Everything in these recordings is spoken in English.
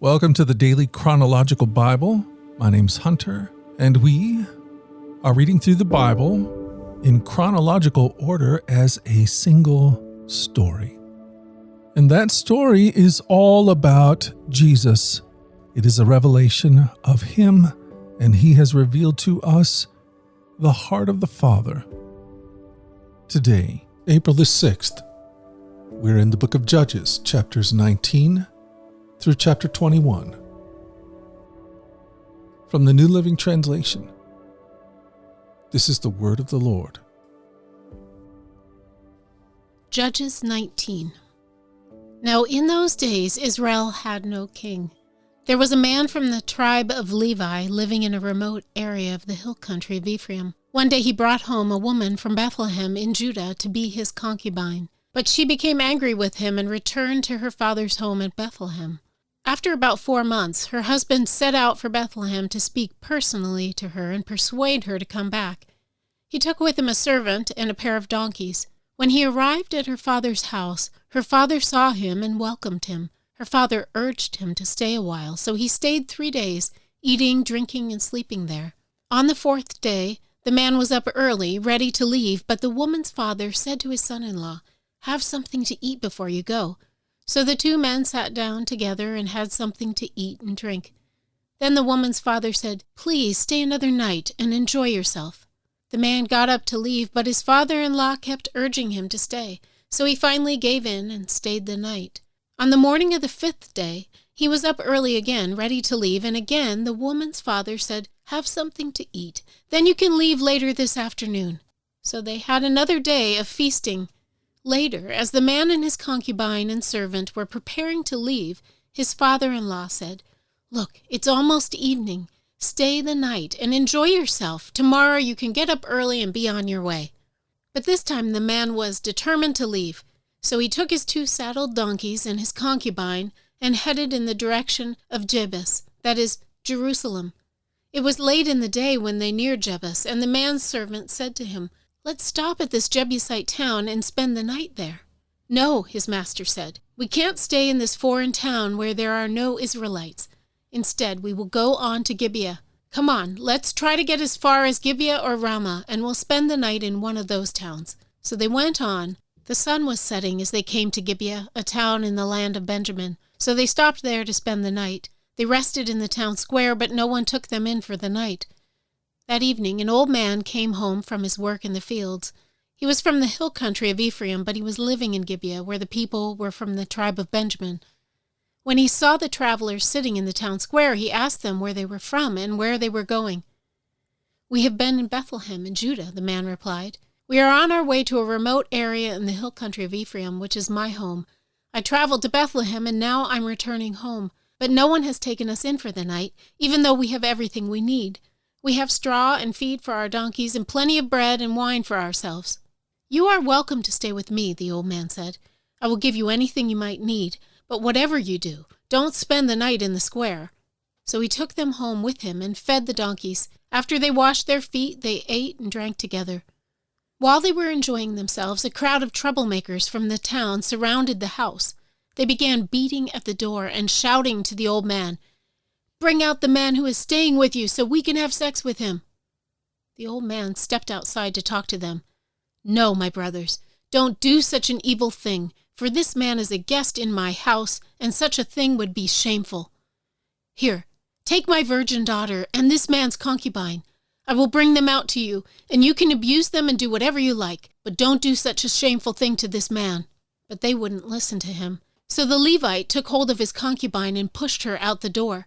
Welcome to the Daily Chronological Bible. My name's Hunter, and we are reading through the Bible in chronological order as a single story. And that story is all about Jesus. It is a revelation of Him, and He has revealed to us the heart of the Father. Today, April the 6th, we're in the book of Judges, chapters 19 through chapter 21. From the New Living Translation, this is the word of the Lord. Judges 19. Now in those days Israel had no king. There was a man from the tribe of Levi living in a remote area of the hill country of Ephraim. One day he brought home a woman from Bethlehem in Judah to be his concubine. But she became angry with him and returned to her father's home at Bethlehem. After about 4 months, her husband set out for Bethlehem to speak personally to her and persuade her to come back. He took with him a servant and a pair of donkeys. When he arrived at her father's house, her father saw him and welcomed him. Her father urged him to stay a while, so he stayed 3 days, eating, drinking, and sleeping there. On the 4th day, the man was up early, ready to leave, but the woman's father said to his son-in-law, "Have something to eat before you go." So the 2 men sat down together and had something to eat and drink. Then the woman's father said, "Please stay another night and enjoy yourself." The man got up to leave, but his father-in-law kept urging him to stay, so he finally gave in and stayed the night. On the morning of the 5th day, he was up early again, ready to leave, and again the woman's father said, "Have something to eat. Then you can leave later this afternoon." So they had another day of feasting. Later, as the man and his concubine and servant were preparing to leave, his father-in-law said, "Look, it's almost evening. Stay the night and enjoy yourself. Tomorrow you can get up early and be on your way." But this time the man was determined to leave. So he took his 2 saddled donkeys and his concubine and headed in the direction of Jebus, that is, Jerusalem. It was late in the day when they neared Jebus, and the man's servant said to him, "Let's stop at this Jebusite town and spend the night there." "No," his master said, "we can't stay in this foreign town where there are no Israelites. Instead, we will go on to Gibeah. Come on, let's try to get as far as Gibeah or Ramah, and we'll spend the night in one of those towns." So they went on. The sun was setting as they came to Gibeah, a town in the land of Benjamin. So they stopped there to spend the night. They rested in the town square, but no one took them in for the night. That evening, an old man came home from his work in the fields. He was from the hill country of Ephraim, but he was living in Gibeah, where the people were from the tribe of Benjamin. When he saw the travelers sitting in the town square, he asked them where they were from and where they were going. "We have been in Bethlehem in Judah," the man replied. "We are on our way to a remote area in the hill country of Ephraim, which is my home. I traveled to Bethlehem, and now I'm returning home. But no one has taken us in for the night, even though we have everything we need. We have straw and feed for our donkeys and plenty of bread and wine for ourselves." "You are welcome to stay with me," the old man said. "I will give you anything you might need, but whatever you do, don't spend the night in the square." So he took them home with him and fed the donkeys. After they washed their feet, they ate and drank together. While they were enjoying themselves, a crowd of troublemakers from the town surrounded the house. They began beating at the door and shouting to the old man, "Bring out the man who is staying with you so we can have sex with him." The old man stepped outside to talk to them. "No, my brothers, don't do such an evil thing, for this man is a guest in my house, and such a thing would be shameful. Here, take my virgin daughter and this man's concubine. I will bring them out to you, and you can abuse them and do whatever you like, but don't do such a shameful thing to this man." But they wouldn't listen to him. So the Levite took hold of his concubine and pushed her out the door.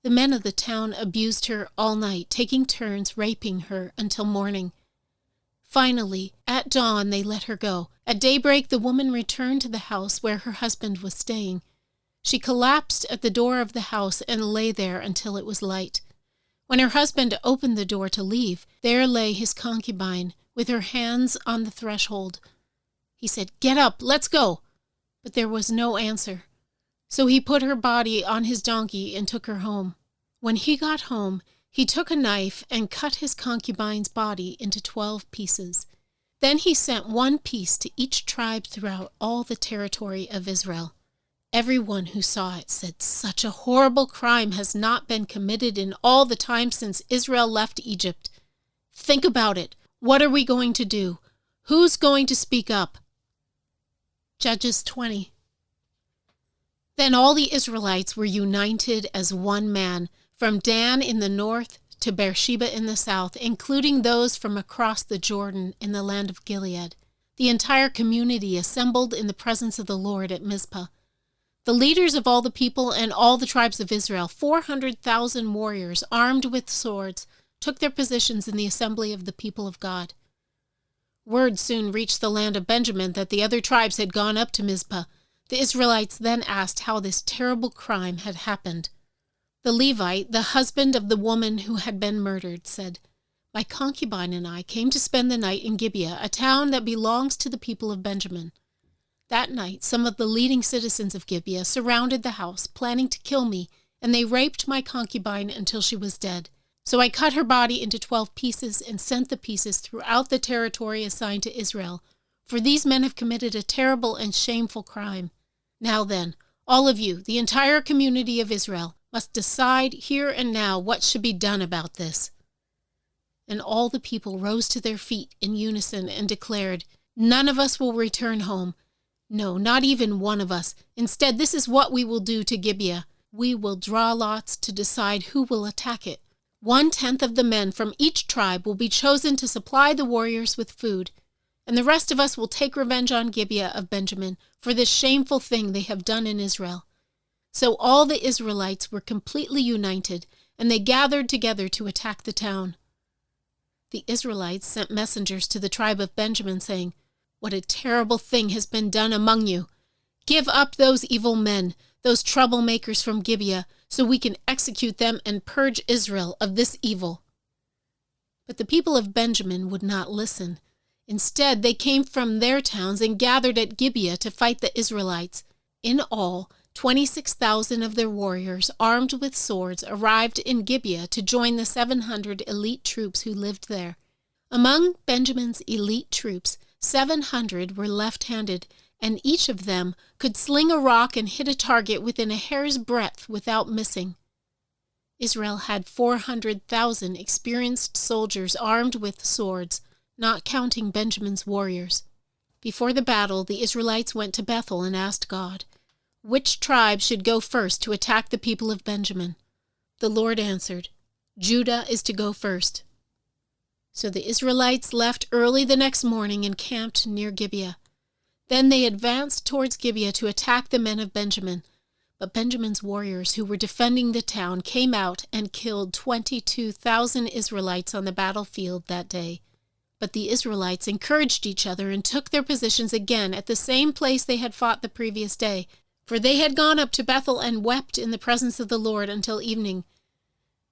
The men of the town abused her all night, taking turns raping her until morning. Finally, at dawn, they let her go. At daybreak, the woman returned to the house where her husband was staying. She collapsed at the door of the house and lay there until it was light. When her husband opened the door to leave, there lay his concubine, with her hands on the threshold. He said, "Get up, let's go." But there was no answer. So he put her body on his donkey and took her home. When he got home, he took a knife and cut his concubine's body into 12 pieces. Then he sent 1 piece to each tribe throughout all the territory of Israel. Everyone who saw it said, "Such a horrible crime has not been committed in all the time since Israel left Egypt. Think about it. What are we going to do? Who's going to speak up?" Judges 20. Then all the Israelites were united as one man, from Dan in the north to Beersheba in the south, including those from across the Jordan in the land of Gilead. The entire community assembled in the presence of the Lord at Mizpah. The leaders of all the people and all the tribes of Israel, 400,000 warriors armed with swords, took their positions in the assembly of the people of God. Word soon reached the land of Benjamin that the other tribes had gone up to Mizpah. The Israelites then asked how this terrible crime had happened. The Levite, the husband of the woman who had been murdered, said, "My concubine and I came to spend the night in Gibeah, a town that belongs to the people of Benjamin. That night, some of the leading citizens of Gibeah surrounded the house, planning to kill me, and they raped my concubine until she was dead. So I cut her body into 12 pieces and sent the pieces throughout the territory assigned to Israel, for these men have committed a terrible and shameful crime. Now then, all of you, the entire community of Israel, must decide here and now what should be done about this." And all the people rose to their feet in unison and declared, "None of us will return home. No, not even one of us. Instead, this is what we will do to Gibeah. We will draw lots to decide who will attack it. 1/10 of the men from each tribe will be chosen to supply the warriors with food, and the rest of us will take revenge on Gibeah of Benjamin for this shameful thing they have done in Israel." So all the Israelites were completely united, and they gathered together to attack the town. The Israelites sent messengers to the tribe of Benjamin, saying, "What a terrible thing has been done among you! Give up those evil men, those troublemakers from Gibeah, so we can execute them and purge Israel of this evil." But the people of Benjamin would not listen. Instead, they came from their towns and gathered at Gibeah to fight the Israelites. In all, 26,000 of their warriors, armed with swords, arrived in Gibeah to join the 700 elite troops who lived there. Among Benjamin's elite troops, 700 were left-handed, and each of them could sling a rock and hit a target within a hair's breadth without missing. Israel had 400,000 experienced soldiers armed with swords, not counting Benjamin's warriors. Before the battle, the Israelites went to Bethel and asked God, which tribe should go first to attack the people of Benjamin? The Lord answered, "Judah is to go first." So the Israelites left early the next morning and camped near Gibeah. Then they advanced towards Gibeah to attack the men of Benjamin. But Benjamin's warriors who were defending the town came out and killed 22,000 Israelites on the battlefield that day. But the Israelites encouraged each other and took their positions again at the same place they had fought the previous day, for they had gone up to Bethel and wept in the presence of the Lord until evening.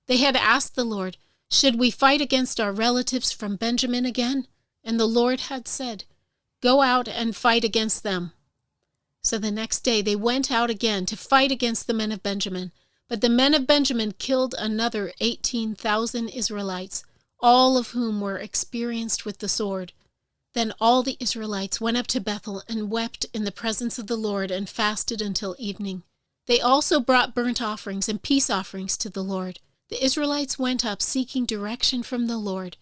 They had asked the Lord, "Should we fight against our relatives from Benjamin again?" And the Lord had said, "Go out and fight against them." So the next day they went out again to fight against the men of Benjamin. But the men of Benjamin killed another 18,000 Israelites, all of whom were experienced with the sword. Then all the Israelites went up to Bethel and wept in the presence of the Lord and fasted until evening. They also brought burnt offerings and peace offerings to the Lord. The Israelites went up seeking direction from the Lord.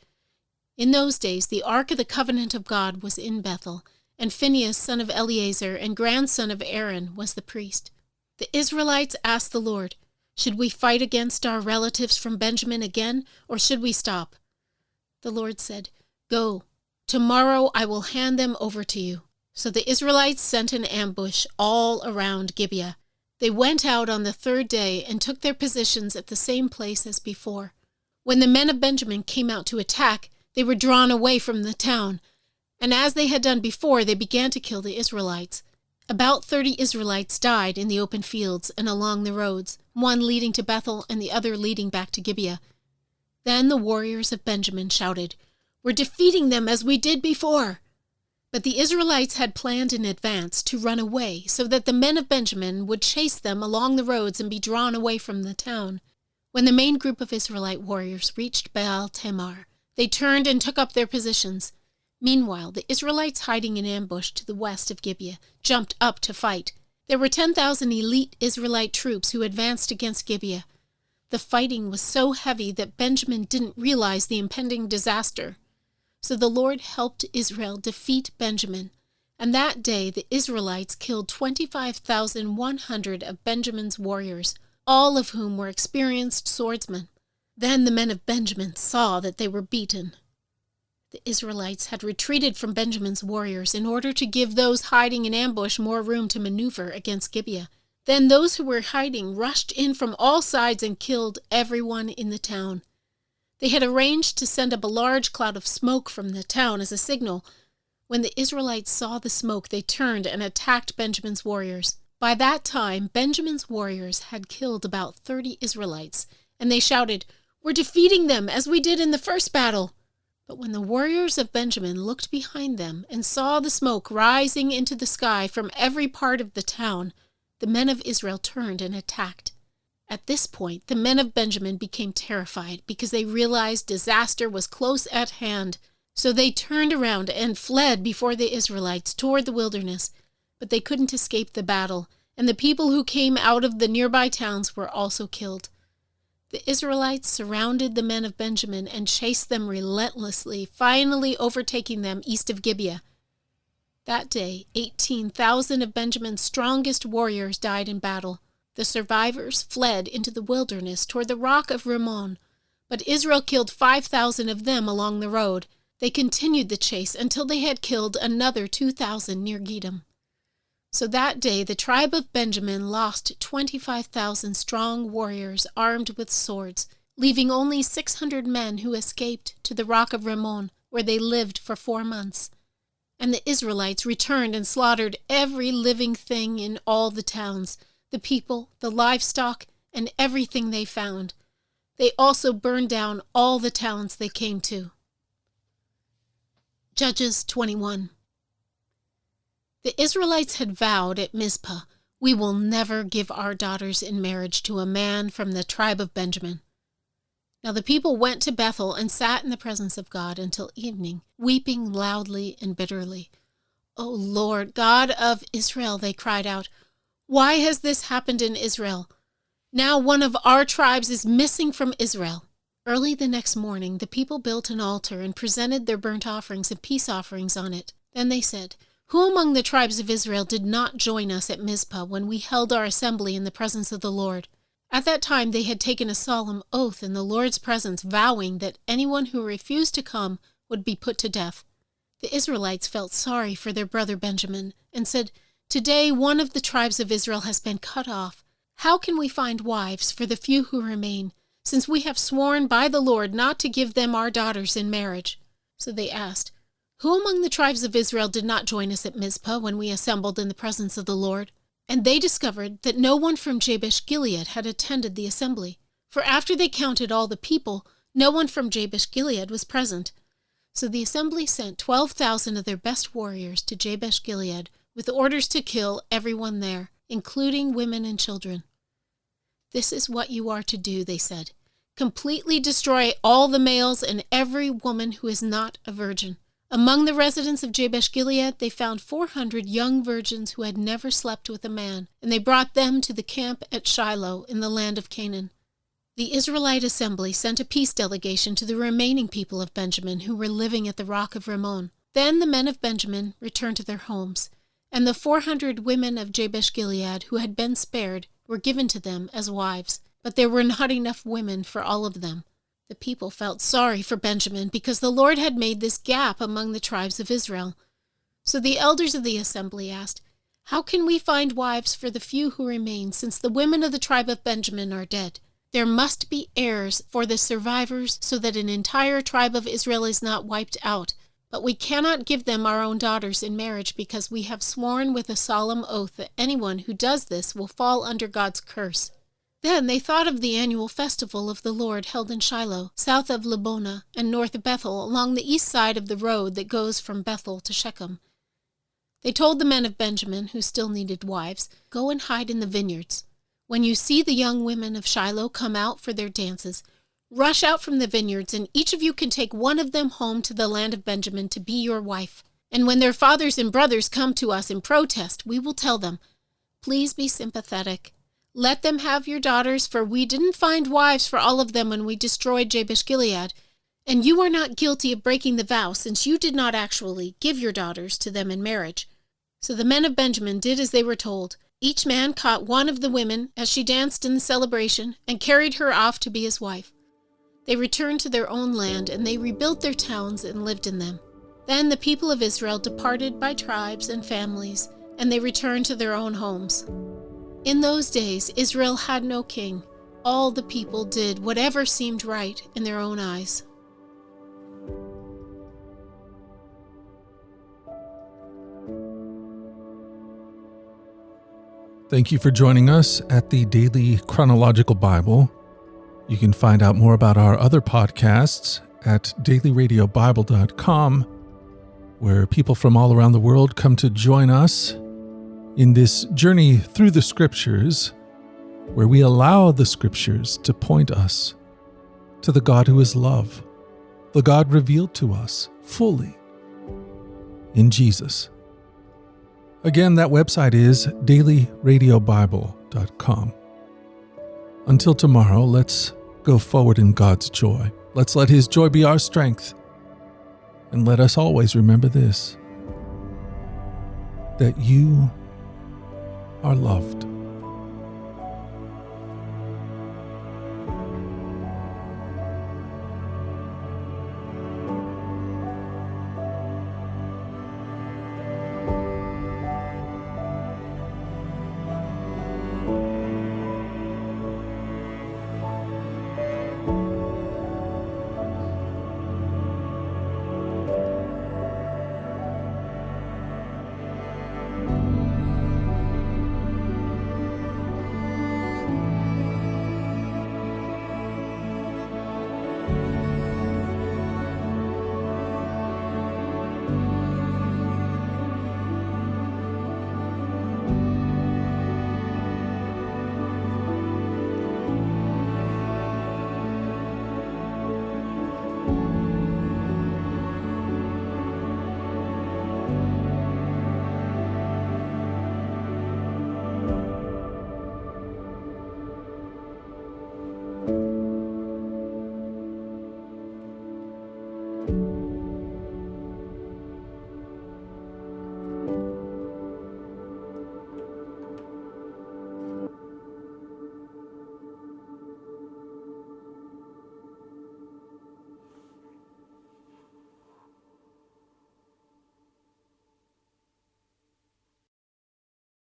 In those days the Ark of the Covenant of God was in Bethel, and Phinehas, son of Eleazar and grandson of Aaron, was the priest. The Israelites asked the Lord, "Should we fight against our relatives from Benjamin again, or should we stop?" The Lord said, "Go. Tomorrow I will hand them over to you." So the Israelites sent an ambush all around Gibeah. They went out on the third day and took their positions at the same place as before. When the men of Benjamin came out to attack, they were drawn away from the town, and as they had done before, they began to kill the Israelites. About 30 Israelites died in the open fields and along the roads, one leading to Bethel and the other leading back to Gibeah. Then the warriors of Benjamin shouted, "We're defeating them as we did before." But the Israelites had planned in advance to run away so that the men of Benjamin would chase them along the roads and be drawn away from the town. When the main group of Israelite warriors reached Baal Tamar, they turned and took up their positions. Meanwhile, the Israelites hiding in ambush to the west of Gibeah jumped up to fight. There were 10,000 elite Israelite troops who advanced against Gibeah. The fighting was so heavy that Benjamin didn't realize the impending disaster. So the Lord helped Israel defeat Benjamin, and that day the Israelites killed 25,100 of Benjamin's warriors, all of whom were experienced swordsmen. Then the men of Benjamin saw that they were beaten. The Israelites had retreated from Benjamin's warriors in order to give those hiding in ambush more room to maneuver against Gibeah. Then those who were hiding rushed in from all sides and killed everyone in the town. They had arranged to send up a large cloud of smoke from the town as a signal. When the Israelites saw the smoke, they turned and attacked Benjamin's warriors. By that time, Benjamin's warriors had killed about 30 Israelites, and they shouted, "We're defeating them as we did in the first battle." But when the warriors of Benjamin looked behind them and saw the smoke rising into the sky from every part of the town, the men of Israel turned and attacked. At this point, the men of Benjamin became terrified because they realized disaster was close at hand. So they turned around and fled before the Israelites toward the wilderness. But they couldn't escape the battle, and the people who came out of the nearby towns were also killed. The Israelites surrounded the men of Benjamin and chased them relentlessly, finally overtaking them east of Gibeah. That day, 18,000 of Benjamin's strongest warriors died in battle. The survivors fled into the wilderness toward the rock of Rimmon, but Israel killed 5,000 of them along the road. They continued the chase until they had killed another 2,000 near Gidom. So that day the tribe of Benjamin lost 25,000 strong warriors armed with swords, leaving only 600 men who escaped to the rock of Rimmon, where they lived for 4 months. And the Israelites returned and slaughtered every living thing in all the towns, the people, the livestock, and everything they found. They also burned down all the towns they came to. Judges 21. The Israelites had vowed at Mizpah, "We will never give our daughters in marriage to a man from the tribe of Benjamin." Now the people went to Bethel and sat in the presence of God until evening, weeping loudly and bitterly. "O Lord, God of Israel," they cried out, "why has this happened in Israel? Now one of our tribes is missing from Israel." Early the next morning, the people built an altar and presented their burnt offerings and peace offerings on it. Then they said, "Who among the tribes of Israel did not join us at Mizpah when we held our assembly in the presence of the Lord?" At that time they had taken a solemn oath in the Lord's presence, vowing that anyone who refused to come would be put to death. The Israelites felt sorry for their brother Benjamin and said, "Today one of the tribes of Israel has been cut off. How can we find wives for the few who remain, since we have sworn by the Lord not to give them our daughters in marriage?" So they asked, "Who among the tribes of Israel did not join us at Mizpah when we assembled in the presence of the Lord?" And they discovered that no one from Jabesh-Gilead had attended the assembly. For after they counted all the people, no one from Jabesh-Gilead was present. So the assembly sent 12,000 of their best warriors to Jabesh-Gilead with orders to kill everyone there, including women and children. "This is what you are to do," they said. "Completely destroy all the males and every woman who is not a virgin." Among the residents of Jabesh-Gilead, they found 400 young virgins who had never slept with a man, and they brought them to the camp at Shiloh in the land of Canaan. The Israelite assembly sent a peace delegation to the remaining people of Benjamin who were living at the rock of Rimmon. Then the men of Benjamin returned to their homes, and the 400 women of Jabesh-Gilead who had been spared were given to them as wives, but there were not enough women for all of them. The people felt sorry for Benjamin because the Lord had made this gap among the tribes of Israel. So the elders of the assembly asked, "How can we find wives for the few who remain, since the women of the tribe of Benjamin are dead? There must be heirs for the survivors so that an entire tribe of Israel is not wiped out. But we cannot give them our own daughters in marriage because we have sworn with a solemn oath that anyone who does this will fall under God's curse." Then they thought of the annual festival of the Lord held in Shiloh, south of Lebonah and north of Bethel, along the east side of the road that goes from Bethel to Shechem. They told the men of Benjamin, who still needed wives, "Go and hide in the vineyards. When you see the young women of Shiloh come out for their dances, rush out from the vineyards, and each of you can take one of them home to the land of Benjamin to be your wife. And when their fathers and brothers come to us in protest, we will tell them, Please be sympathetic. Let them have your daughters, for we didn't find wives for all of them when we destroyed Jabesh-Gilead. And you are not guilty of breaking the vow, since you did not actually give your daughters to them in marriage." So the men of Benjamin did as they were told. Each man caught one of the women as she danced in the celebration and carried her off to be his wife. They returned to their own land, and they rebuilt their towns and lived in them. Then the people of Israel departed by tribes and families, and they returned to their own homes. In those days, Israel had no king. All the people did whatever seemed right in their own eyes. Thank you for joining us at the Daily Chronological Bible. You can find out more about our other podcasts at dailyradiobible.com, where people from all around the world come to join us in this journey through the Scriptures, where we allow the Scriptures to point us to the God who is love, the God revealed to us fully in Jesus. Again, that website is dailyradiobible.com. Until tomorrow, let's go forward in God's joy. Let's let His joy be our strength. And let us always remember this, that you are loved.